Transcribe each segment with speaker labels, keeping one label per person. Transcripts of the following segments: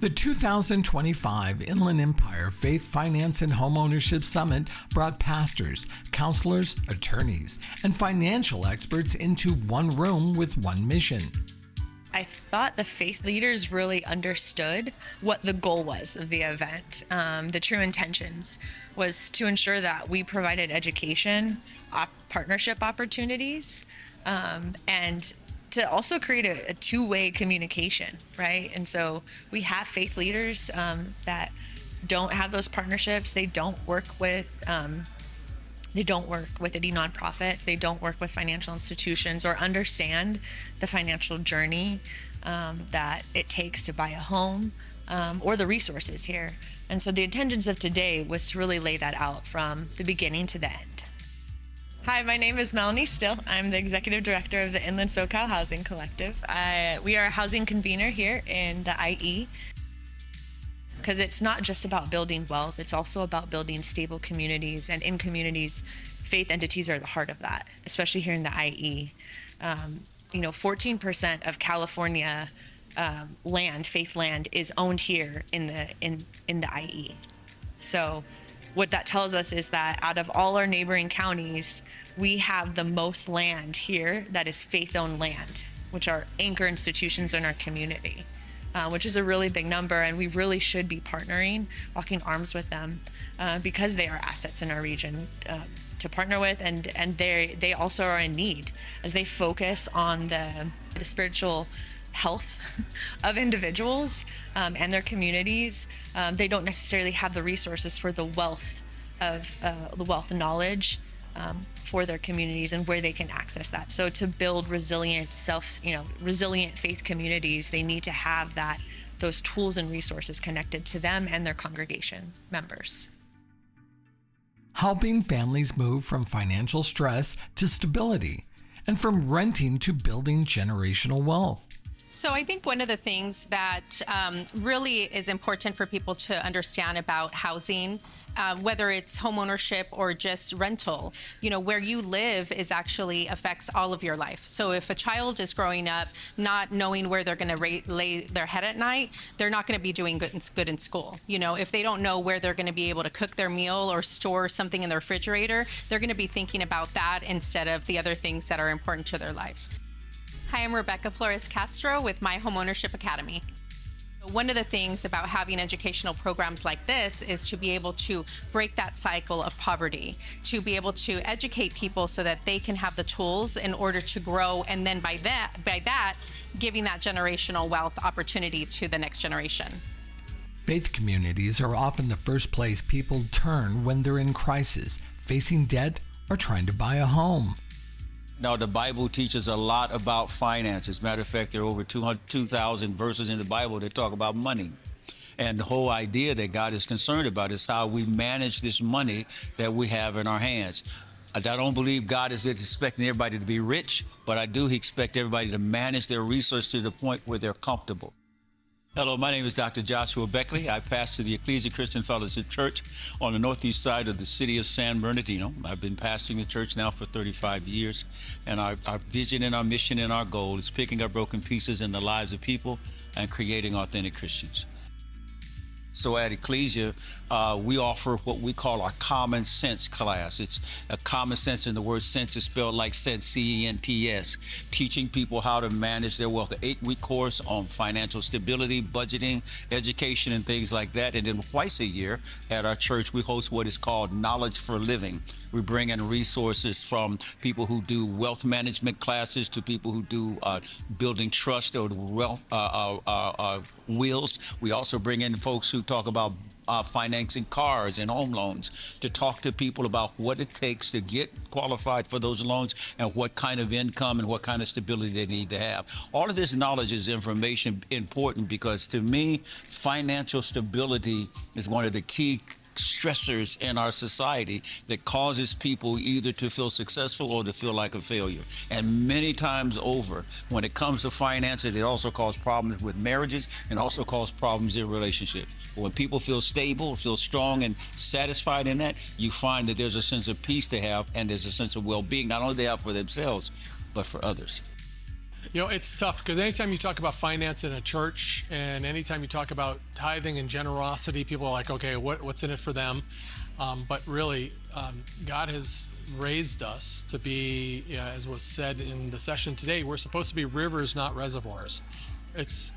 Speaker 1: The 2025 Inland Empire Faith, Finance, and Homeownership Summit brought pastors, counselors, attorneys, and financial experts into one room with one mission.
Speaker 2: I thought the faith leaders really understood what the goal was of the event. The true intentions was to ensure that we provided education, partnership opportunities, and to also create a two-way communication, right? And so we have faith leaders that don't have those partnerships. They don't work with any nonprofits. They don't work with financial institutions or understand the financial journey that it takes to buy a home or the resources here. And so the intentions of today was to really lay that out from the beginning to the end. Hi, my name is Melanie Still. I'm the Executive Director of the Inland SoCal Housing Collective. We are a housing convener here in the IE because it's not just about building wealth, it's also about building stable communities, and in communities, faith entities are the heart of that, especially here in the IE. 14% of California faith land is owned here in the IE. So what that tells us is that out of all our neighboring counties, we have the most land here that is faith-owned land, which are anchor institutions in our community, which is a really big number. And we really should be partnering, locking arms with them because they are assets in our region to partner with. And they also are in need as they focus on the spiritual health of individuals and their communities. They don't necessarily have the resources for the wealth and knowledge for their communities and where they can access that. So to build resilient faith communities, they need to have those tools and resources connected to them and their congregation members.
Speaker 1: Helping families move from financial stress to stability and from renting to building generational wealth.
Speaker 3: So I think one of the things that really is important for people to understand about housing, whether it's homeownership or just rental, where you live is actually affects all of your life. So if a child is growing up not knowing where they're going to lay their head at night, they're not going to be doing good in school. If they don't know where they're going to be able to cook their meal or store something in the refrigerator, they're going to be thinking about that instead of the other things that are important to their lives. Hi, I'm Rebecca Flores Castro with my Homeownership Academy. One of the things about having educational programs like this is to be able to break that cycle of poverty, to be able to educate people so that they can have the tools in order to grow, and then by that, giving that generational wealth opportunity to the next generation.
Speaker 1: Faith communities are often the first place people turn when they're in crisis, facing debt, or trying to buy a home.
Speaker 4: Now, the Bible teaches a lot about finance. As a matter of fact, there are over 2,000 verses in the Bible that talk about money. And the whole idea that God is concerned about is how we manage this money that we have in our hands. I don't believe God is expecting everybody to be rich, but I do expect everybody to manage their resources to the point where they're comfortable. Hello, my name is Dr. Joshua Beckley. I pastor the Ecclesia Christian Fellowship Church on the northeast side of the city of San Bernardino. I've been pastoring the church now for 35 years, and our vision and our mission and our goal is picking up broken pieces in the lives of people and creating authentic Christians. So at Ecclesia, we offer what we call our common sense class. It's a common sense, and the word sense is spelled like sense, C-E-N-T-S, teaching people how to manage their wealth. An 8-week course on financial stability, budgeting, education, and things like that. And then twice a year at our church, we host what is called Knowledge for Living. We bring in resources from people who do wealth management classes to people who do building trust or wealth wills. We also bring in folks who talk about financing cars and home loans, to talk to people about what it takes to get qualified for those loans and what kind of income and what kind of stability they need to have. All of this knowledge is information important because, to me, financial stability is one of the key stressors in our society that causes people either to feel successful or to feel like a failure. And many times over, when it comes to finances, it also causes problems with marriages and also causes problems in relationships. But when people feel stable, feel strong and satisfied in that, you find that there's a sense of peace to have, and there's a sense of well-being, not only they have for themselves, but for others.
Speaker 5: It's tough because anytime you talk about finance in a church and anytime you talk about tithing and generosity, people are like, okay, what's in it for them? But really, God has raised us to be, as was said in the session today, we're supposed to be rivers, not reservoirs. It's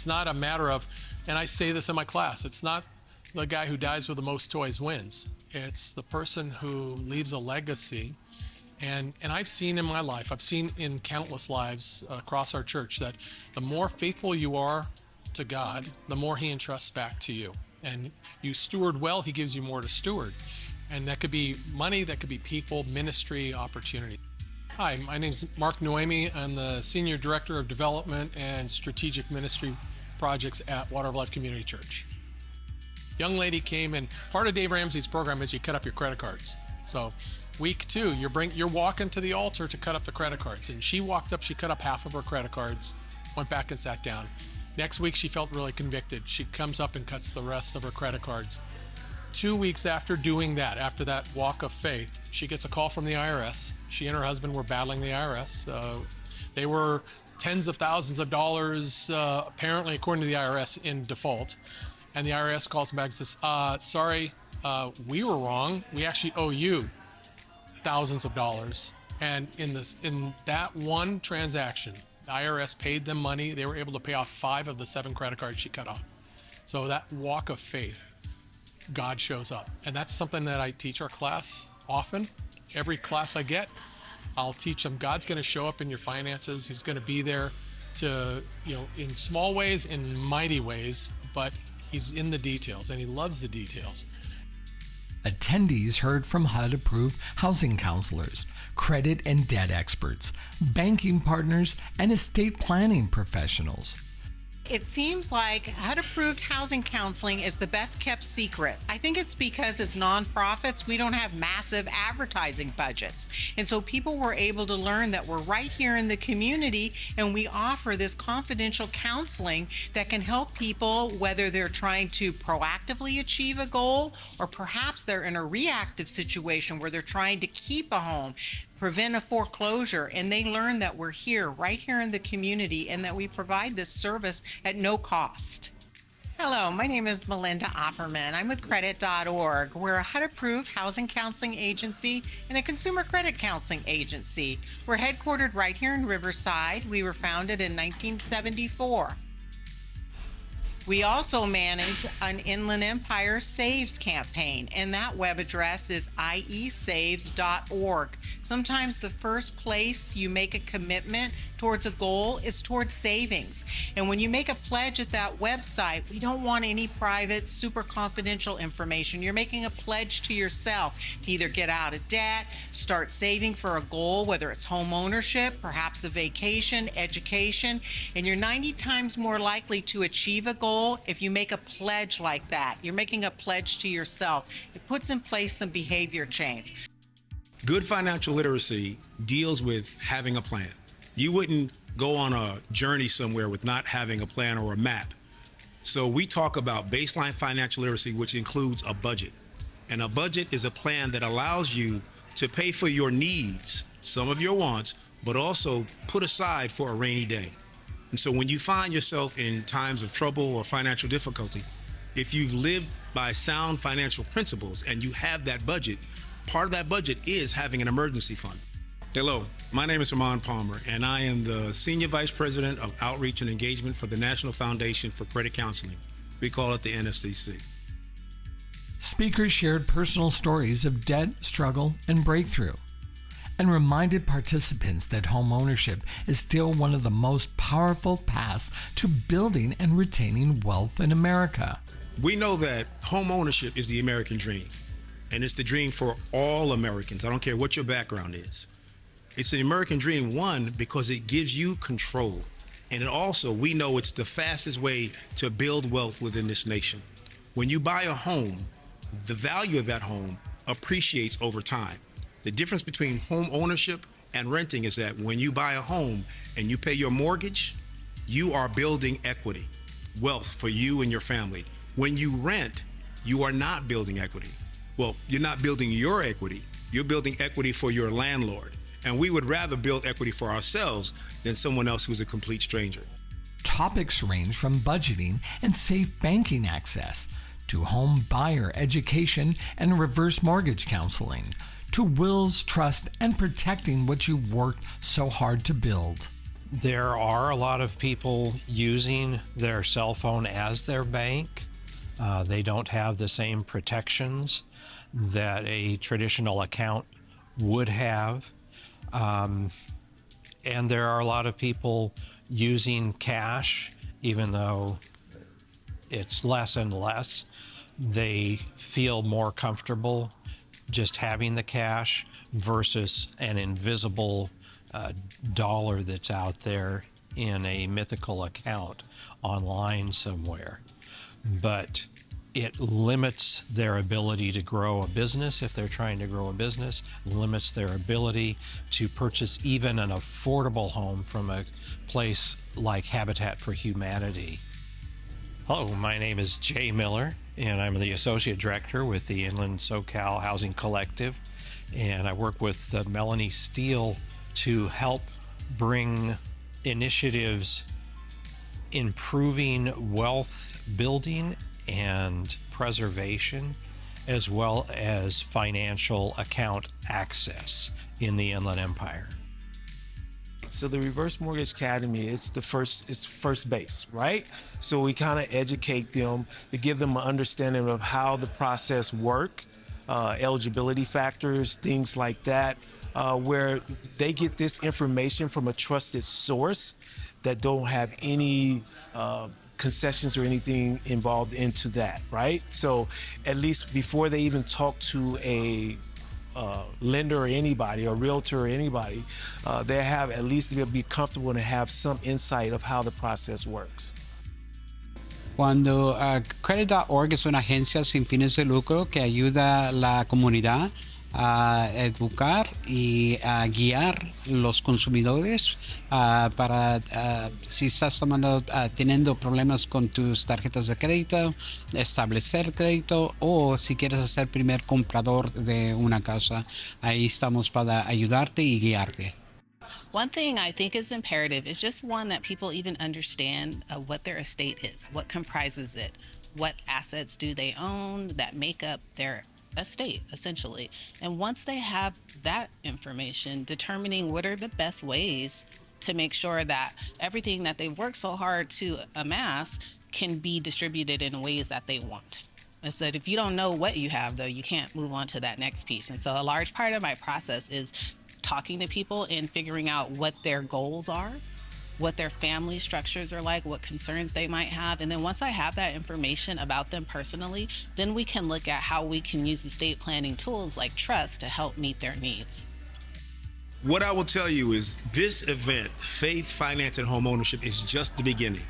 Speaker 5: not a matter of, and I say this in my class, it's not the guy who dies with the most toys wins. It's the person who leaves a legacy. And I've seen in my life, I've seen in countless lives across our church that the more faithful you are to God, the more he entrusts back to you. And you steward well, he gives you more to steward. And that could be money, that could be people, ministry, opportunity. Hi, my name is Mark Noemi. I'm the Senior Director of Development and Strategic Ministry Projects at Water of Life Community Church. Young lady came in, part of Dave Ramsey's program is you cut up your credit cards. So week 2, you're walking to the altar to cut up the credit cards. And she walked up, she cut up half of her credit cards, went back and sat down. Next week, she felt really convicted. She comes up and cuts the rest of her credit cards. 2 weeks after doing that, after that walk of faith, she gets a call from the IRS. She and her husband were battling the IRS. They were tens of thousands of dollars, apparently, according to the IRS, in default. And the IRS calls them back and says, sorry, we were wrong. We actually owe you thousands of dollars. And in that one transaction, the IRS paid them money. They were able to pay off 5 of the 7 credit cards she cut off. So that walk of faith, God shows up. And that's something that I teach our class often. Every class I get, I'll teach them God's going to show up in your finances. He's going to be there to, in small ways, in mighty ways, but he's in the details and he loves the details.
Speaker 1: Attendees heard from HUD-Approved housing counselors, credit and debt experts, banking partners, and estate planning professionals.
Speaker 6: It seems like HUD-Approved housing counseling is the best kept secret. I think it's because as nonprofits, we don't have massive advertising budgets. And so people were able to learn that we're right here in the community and we offer this confidential counseling that can help people, whether they're trying to proactively achieve a goal or perhaps they're in a reactive situation where they're trying to keep a home, prevent a foreclosure, and they learn that we're here, right here in the community, and that we provide this service at no cost. Hello, my name is Melinda Opperman. I'm with credit.org. We're a HUD-Approved housing counseling agency and a consumer credit counseling agency. We're headquartered right here in Riverside. We were founded in 1974. We also manage an Inland Empire Saves campaign, and that web address is iesaves.org. Sometimes the first place you make a commitment towards a goal is towards savings. And when you make a pledge at that website, we don't want any private, super confidential information. You're making a pledge to yourself to either get out of debt, start saving for a goal, whether it's home ownership, perhaps a vacation, education, and you're 90 times more likely to achieve a goal if you make a pledge like that. You're making a pledge to yourself. It puts in place some behavior change.
Speaker 7: Good financial literacy deals with having a plan. You wouldn't go on a journey somewhere with not having a plan or a map. So we talk about baseline financial literacy, which includes a budget. And a budget is a plan that allows you to pay for your needs, some of your wants, but also put aside for a rainy day. And so when you find yourself in times of trouble or financial difficulty, if you've lived by sound financial principles and you have that budget, part of that budget is having an emergency fund. Hello, my name is Ramon Palmer, and I am the Senior Vice President of Outreach and Engagement for the National Foundation for Credit Counseling. We call it the NFCC.
Speaker 1: Speakers shared personal stories of debt, struggle, and breakthrough, and reminded participants that homeownership is still one of the most powerful paths to building and retaining wealth in America.
Speaker 7: We know that homeownership is the American dream, and it's the dream for all Americans. I don't care what your background is. It's the American dream, one, because it gives you control. And it also, we know it's the fastest way to build wealth within this nation. When you buy a home, the value of that home appreciates over time. The difference between home ownership and renting is that when you buy a home and you pay your mortgage, you are building equity, wealth for you and your family. When you rent, you are not building equity. Well, you're not building your equity, you're building equity for your landlord. And we would rather build equity for ourselves than someone else who's a complete stranger.
Speaker 1: Topics range from budgeting and safe banking access to home buyer education and reverse mortgage counseling to wills, trust, and protecting what you've worked so hard to build.
Speaker 8: There are a lot of people using their cell phone as their bank. They don't have the same protections that a traditional account would have. And there are a lot of people using cash, even though it's less and less. They feel more comfortable just having the cash versus an invisible dollar that's out there in a mythical account online somewhere. But it limits their ability to grow a business if they're trying to grow a business, limits their ability to purchase even an affordable home from a place like Habitat for Humanity. Hello, my name is Jay Miller, and I'm the Associate Director with the Inland SoCal Housing Collective, and I work with Melanie Steele to help bring initiatives improving wealth building and preservation, as well as financial account access in the Inland Empire.
Speaker 9: So the Reverse Mortgage Academy, it's first base, right? So we kind of educate them to give them an understanding of how the process works, eligibility factors, things like that, where they get this information from a trusted source that don't have any concessions or anything involved into that, right? So at least before they even talk to a lender or anybody, or realtor or anybody, they have at least to be comfortable and have some insight of how the process works.
Speaker 10: Cuando Credit.org es una agencia sin fines de lucro que ayuda a la comunidad a educar y a guiar los consumidores para si estás teniendo problemas con tus tarjetas de crédito, establecer crédito, o si quieres ser primer comprador de una casa, ahí estamos para ayudarte y guiarte.
Speaker 11: One thing I think is imperative is just one, that people even understand what their estate is, what comprises it, what assets do they own that make up their estate, essentially. And once they have that information, determining what are the best ways to make sure that everything that they've worked so hard to amass can be distributed in ways that they want. It's that if you don't know what you have, though, you can't move on to that next piece. And so a large part of my process is talking to people and figuring out what their goals are, what their family structures are like, what concerns they might have. And then once I have that information about them personally, then we can look at how we can use estate planning tools like trust to help meet their needs.
Speaker 7: What I will tell you is this event, Faith, Finance, and Homeownership, is just the beginning.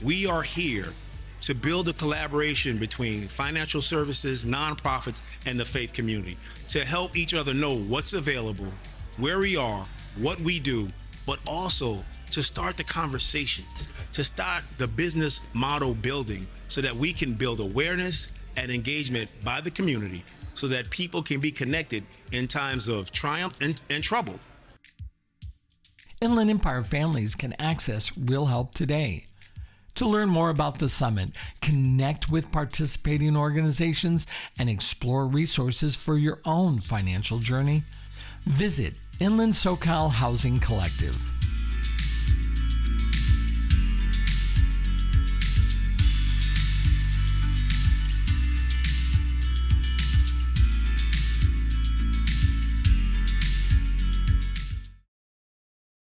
Speaker 7: We are here to build a collaboration between financial services, nonprofits, and the faith community to help each other know what's available, where we are, what we do, but also to start the conversations, to start the business model building so that we can build awareness and engagement by the community so that people can be connected in times of triumph and trouble.
Speaker 1: Inland Empire families can access real help today. To learn more about the summit, connect with participating organizations, and explore resources for your own financial journey, visit Inland SoCal Housing Collective.